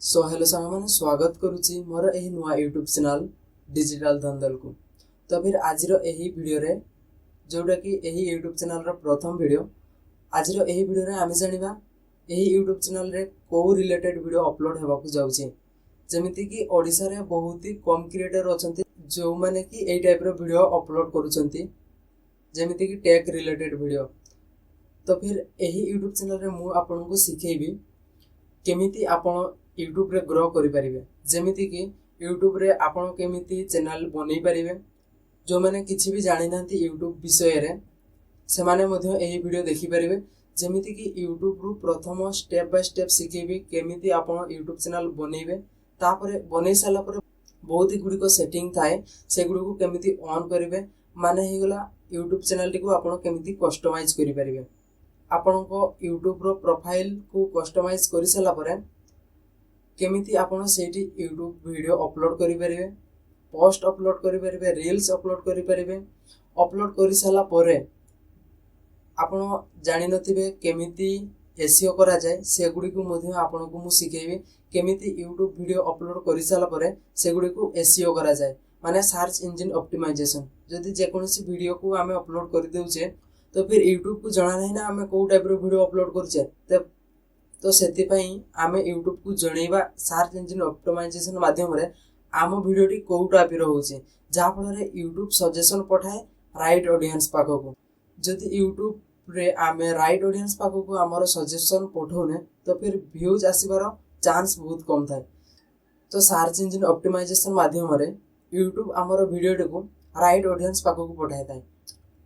So hello सांग मैंने स्वागत करुच्ची मोर यही नुआ यूट्यूब चैनल डिजिटल धंदल को। तो फिर आज वीडियो रे जोटा कि यही यूट्यूब चैनल प्रथम वीडियो आज वीडियो रे आम जाना यही यूट्यूब चैनल रे कौ रिलेटेड वीडियो अपलोड होगा जाऊँगी जमीती कि ओडिशा रे बहुत ही कम क्रिएटर अच्छा जो मैंने कि यही टाइप वीडियो अपलोड करुँच जमीती कि टेक रिलेटेड वीडियो। तो फिर यही यूट्यूब चैनल रे मु आपन को सिखेबी केमिति आपण यूट्यूब रे ग्रो करि परिबे जेमिति कि यूट्यूब रे आपण केमिति चैनल बनै परिबे जो माने किछि भी जानि नांती यूट्यूब विषय रे से माने मध्य एही वीडियो देखि परिबे जेमिति कि यूट्यूब रु प्रथम स्टेप बाय स्टेप सिखेबी केमिति आपण यूट्यूब चैनल बनैबे तापरे बनै साला परे बहुत ही गुडी को सेटिंग थाए से गुडी को केमिति ऑन करिवे माने हे गला यूट्यूब चैनल को आपण केमिति कस्टमाइज करि परिबे आपण को यूट्यूब रो प्रोफाइल को कस्टमाइज करि साला परे केमिति आपण सेठी यूट्यूब वीडियो अपलोड करि परिबे पोस्ट अपलोड करि परिबे रील्स अपलोड करि परिबे अपलोड करि साला परे आपण जानि नथिबे केमिति एसईओ करा जाय से गुडी को मध्य आपण को मु सिखेबी केमिति यूट्यूब वीडियो अपलोड करि साला परे से गुडी को एसईओ करा जाय माने सर्च इंजन ऑप्टिमाइजेशन जदि जे कोनोसी वीडियो को आमे अपलोड करि देउचे तो फिर यूट्यूब को जाना नहीं ना आमे को टाइप रो वीडियो अपलोड करछे तो सेति पई आमे यूट्यूब को जणैबा सर्च इंजन ऑप्टिमाइजेशन माध्यम रे आम वीडियोटी को टाइप रो होचे जा फल रे यूट्यूब सजेशन पठाए राइट ऑडियंस पाखो को जदि यूट्यूब रे आमे राइट ऑडियंस पाखो को हमर सजेशन पठौने तो फिर व्यूज आसीबार चांस बहुत कम थाए। तो सर्च इंजन ऑप्टिमाइजेशन माध्यम रे यूट्यूब हमर वीडियोटी को राइट ऑडियंस पाखो को पठाए थाए।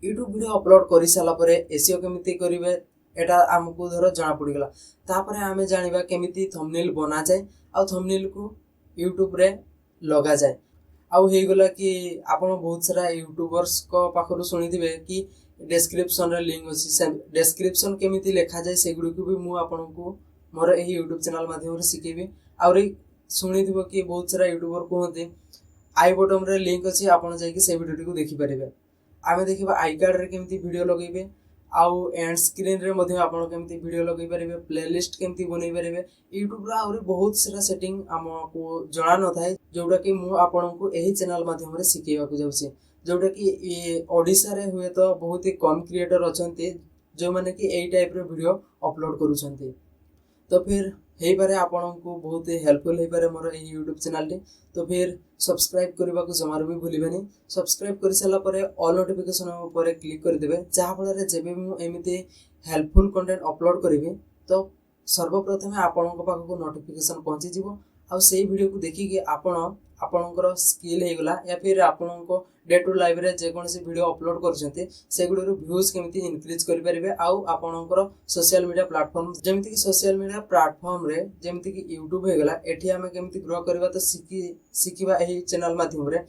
यूट्यूब वीडियो अपलोड कर सारा पर एसईओ केमिति करिवे एटा हमको धर जना पड़ी गला तापरे आमे जानिबा केमिति थंबनेल बना जाए आ थंबनेल को यूट्यूब रे लगा जाए आउ हे गला कि आपण बहुत सारा यूट्यूबर्स को पाखरु सुनिथिबे कि डिस्क्रिप्शन रे लिंक अछि से डिस्क्रिप्शन केमिति लिखा जाए से गुडी को भी मु आपण को मोर एही यूट्यूब चैनल माध्यम रे सिखेबी आउरी सुनिथिबो कि बहुत सारा यूट्यूबर कहते आई बटन रे लिंक अछि आपण जाय कि से वीडियो को देखि परिबे आमे देखिबा आई कार्ड रे केमिति वीडियो लगेबे आउ एंड स्क्रीन रे मध्ये आपण केमिति वीडियो लगै परिबे प्लेलिस्ट केमिति बनै परिबे यूट्यूब रा आउरी बहुत सारा सेटिंग हमको जणा न थाए जोडा कि मु आपण को एही चैनल माध्यम रे सिखेबा को जाउछि जोडा कि ए ओडिसा रे हुए तो बहुत ही कम क्रिएटर अछंती जो माने कि एही टाइप रे वीडियो अपलोड करूछंती। तो फिर हे पारे आपण को बहुत ही हेल्पफुल हे पारे मोर एही यूट्यूब चैनल टी। तो फिर सब्सक्राइब करबा को जमार भी भूलिबेनी सब्सक्राइब कर साला परे ऑल नोटिफिकेशन ऊपर क्लिक कर देबे जहा फल रे जेबे मु एमिति हेल्पफुल कंटेंट अपलोड करबी तो सर्वप्रथमे आपण को पाख को नोटिफिकेशन पहुंची जिवो आ सेही वीडियो को देखि के आपणकर स्किल हे गला या फिर आपण को डे टू लाइफ रे जे कोनसी वीडियो अपलोड करछंती से गुडो व्यूज केमिति इंक्रीज करि परिबे आउ आपणकर सोशल मीडिया प्लेटफॉर्म जेमिति कि सोशल मीडिया प्लेटफॉर्म रे जेमिति कि यूट्यूब हे गला एठी हमें केमिति ग्रो करबा तो सिखिबा एही चैनल माध्यम रे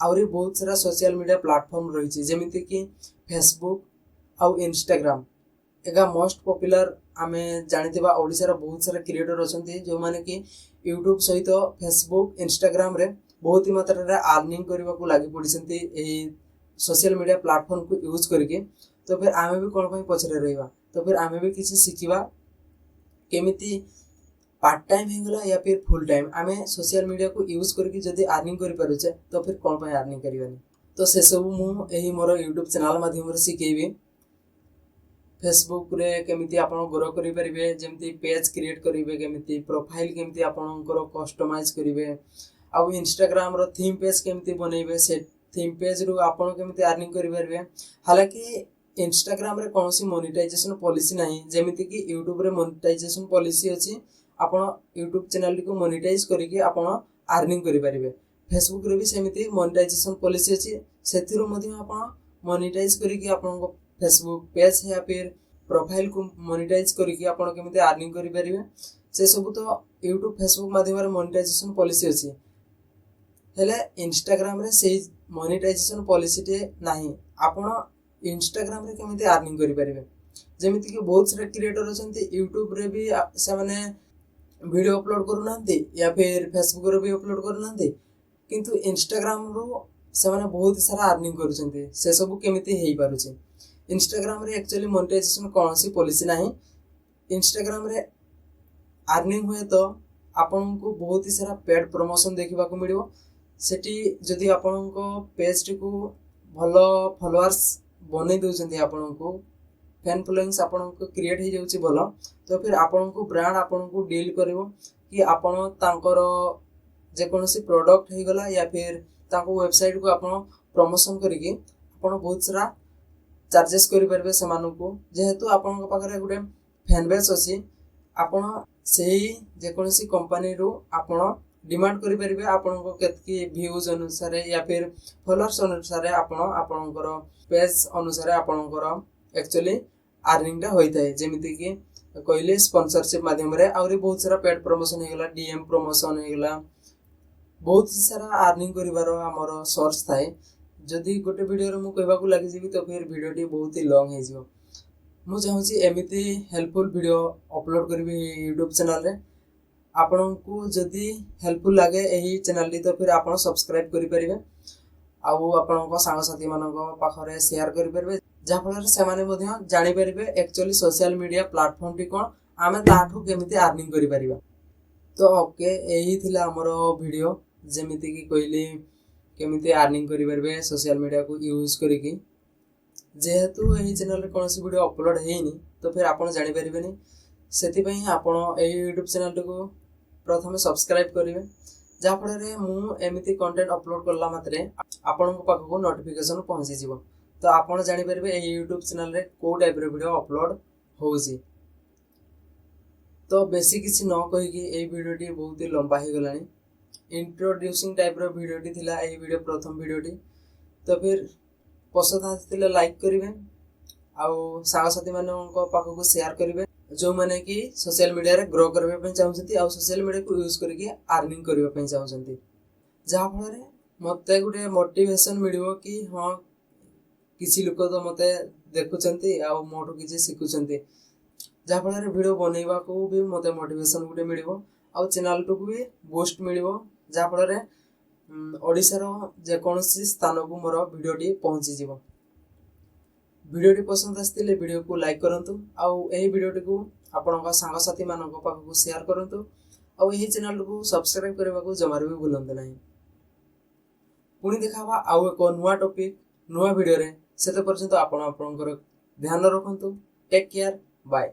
आउरी बहुत सारा सोशल मीडिया प्लेटफॉर्म रही छि जेमिति कि फेसबुक आउ इंस्टाग्राम एगा मोस्ट पॉपुलर आमे जानिथिबा ओडिसा रे बहुत सारा क्रिएटर अछंती जो माने कि यूट्यूब सहित फेसबुक इंस्टाग्राम रे बहुत ही मात्रा रे अर्निंग करबा को लागि पडिसंती एही सोशल मीडिया प्लेटफॉर्म को यूज करके। तो फिर आमे भी कोन पई पछरे रहिबा तो फिर आमे भी किछि सिखिबा केमिति पार्ट टाइम हे गला या फिर फुल टाइम आमे सोशल मीडिया को यूज करके जदी अर्निंग करि पारुचे तो फिर कोन पई अर्निंग करिवानी। तो से सब मु एही मोर यूट्यूब चैनल माध्यम रे सिखेबी फेसबुक रे केमिति आपण ग्रो करि परिबे जेमिति पेज क्रिएट करिवे केमिति प्रोफाइल केमिति आपणकर कस्टमाइज करिवे आउ इंस्टाग्राम रो थीम पेज केमिति बनैबे से थीम पेज रु आपण केमिति अर्निंग करि परिबे। हालांकि इंस्टाग्राम रे कोनोसी मोनेटाइजेशन पॉलिसी नाही जेमिति कि यूट्यूब रे मोनेटाइजेशन पॉलिसी अछि आपण यूट्यूब चैनल को मोनेटाइज करिके आपण अर्निंग करि परिबे। फेसबुक रे भी सेमिति मोनेटाइजेशन पॉलिसी अछि सेथिरो मध्ये आपण मोनेटाइज करिके आपण फेसबुक पेज या फिर प्रोफाइल को मोनेटाइज करिके आपण केमिति अर्निंग करि परिबे से सब तो यूट्यूब फेसबुक माध्यम रे मोनेटाइजेशन पॉलिसी अछि हेले इंस्टाग्राम रे से मोनेटाइजेशन पॉलिसी टे नाही आपण इंस्टाग्राम रे केमिति अर्निंग करि परिबे जेमिति कि बहुत सारे क्रिएटर अछंती यूट्यूब रे भी से माने वीडियो अपलोड करू नांती या फिर फेसबुक रे भी अपलोड करू नांती किंतु इंस्टाग्राम रो से माने बहुत सारा अर्निंग करूछंती से सब केमिति हेई पारुछि। इंस्टाग्राम रे एक्चुअली मोनेटाइजेशन कोनसी पॉलिसी नाही इंस्टाग्राम रे अर्निंग हुए तो आपनको बहुत ही सारा पेड प्रमोशन देखा मिलो। सेठी जदि आपणको पेज टी को भल फॉलोअर्स बनै दउछन्ती आपणको फैन फॉलोइंग्स आपणको क्रिएट हो जाउछि भल, तो फिर आपणको ब्रांड आपणको डील करिवो कि आपण तांकर जे कोनोसी प्रोडक्ट हे गला या फिर तांको वेबसाइट को आपण प्रमोशन करिके आपण बहुत सारा चार्जेस करि परबे समानकु। जेहेतु आपणको पाखरे गुटे फैन बेस अछि, आपण सेही जे कोनोसी कंपनी रो आपण डिमांड करि परिबे आपणको केतकी व्यूज अनुसार या फिर फॉलोअर्स अनुसार आपणकर पेज अनुसार आपणकर एक्चुअली अर्निंग टा होई थाए। जेमिति कि कहले स्पॉन्सरशिप माध्यम रे आउरी बहुत सारा पेड प्रमोशन हे गला, डीएम प्रमोशन हे गला, बहुत सारा अर्निंग करिवार हमर सोर्स थाए। जदि गोटे वीडियो रे मु कहबा को लागि जेबी तो फिर वीडियो टी बहुत ही लॉन्ग हे जिवो। मु चाहूची एमिति हेल्पफुल वीडियो अपलोड करबी YouTube चैनल रे। आपनको जदि हेल्पफुल लागे एही चैनल टी तो फिर आपण सब्सक्राइब करि परिबे आउ आपनको सांग साथी मानको पाखरे शेयर करि परिबे, जा फल से माने मध्य जानि परिबे एक्चुअली सोशल मीडिया प्लेटफॉर्म टी कोन, आमे ताठू केमिति अर्निंग करि परिबा। तो ओके, एही थिला हमर वीडियो जेमिति कि कहली केमिति अर्निंग करि परिबे सोशल मीडिया को यूज करिकि। जेहेतु एही चैनल रे कोनोसी वीडियो अपलोड हेइनी तो फिर आपण जानि परिबेनी, सेति पई आपण एही YouTube चैनल को प्रथमे सब्सक्राइब करिवे, जा फल रे मु एमिति कंटेंट अपलोड करला मात्रे आपनको पाखको नोटिफिकेशन पहुंची जिवो। तो आपण जानि परिबे एही YouTube चैनल रे को टाइप रे वीडियो अपलोड होउची। तो बेसी किछि न कहि कि एही वीडियो टी बहुत ही लंबा हे गलानी। इंट्रोड्यूसिंग टाइप रो वीडियो टी थिला एही वीडियो प्रथम वीडियो टी। तो फिर पसंद आथिले लाइक करिवे आउ सांग साथी मानको पाखको शेयर करिवे, जो माने कि सोशल मीडिया रे ग्रो करबे पय चाहउछथि आउ सोशल मीडिया को यूज करके अर्निंग करबे पय चाहउछथि। जा फल रे मते गुटे मोटिवेशन मिलिवो कि हां किछि लोक तो मते देखुचंती आउ मोठो किछि सिखुचंती, जा फल रे वीडियो बनैबा को भी मते मोटिवेशन गुटे मिलिवो आउ चैनल टू को भी बूस्ट मिलिवो, जा फल रे ओडिसा रो जे कोनोसी स्थान को मोर वीडियो टी पहुंची जिवो। वीडियो टी पसंद आस्तिले वीडियो को लाइक करंतु आउ एही वीडियो टी को आपनका सांग साथी मानको पाखको शेयर करंतु आउ एही चैनल को सब्सक्राइब करबा को जमार भी भूलंतु नाही। पुणी देखाबा आउ एको नुवा टॉपिक नुवा वीडियो रे, सेते पर्यंत आपण आपनकर ध्यान रखंतु। Take care, bye.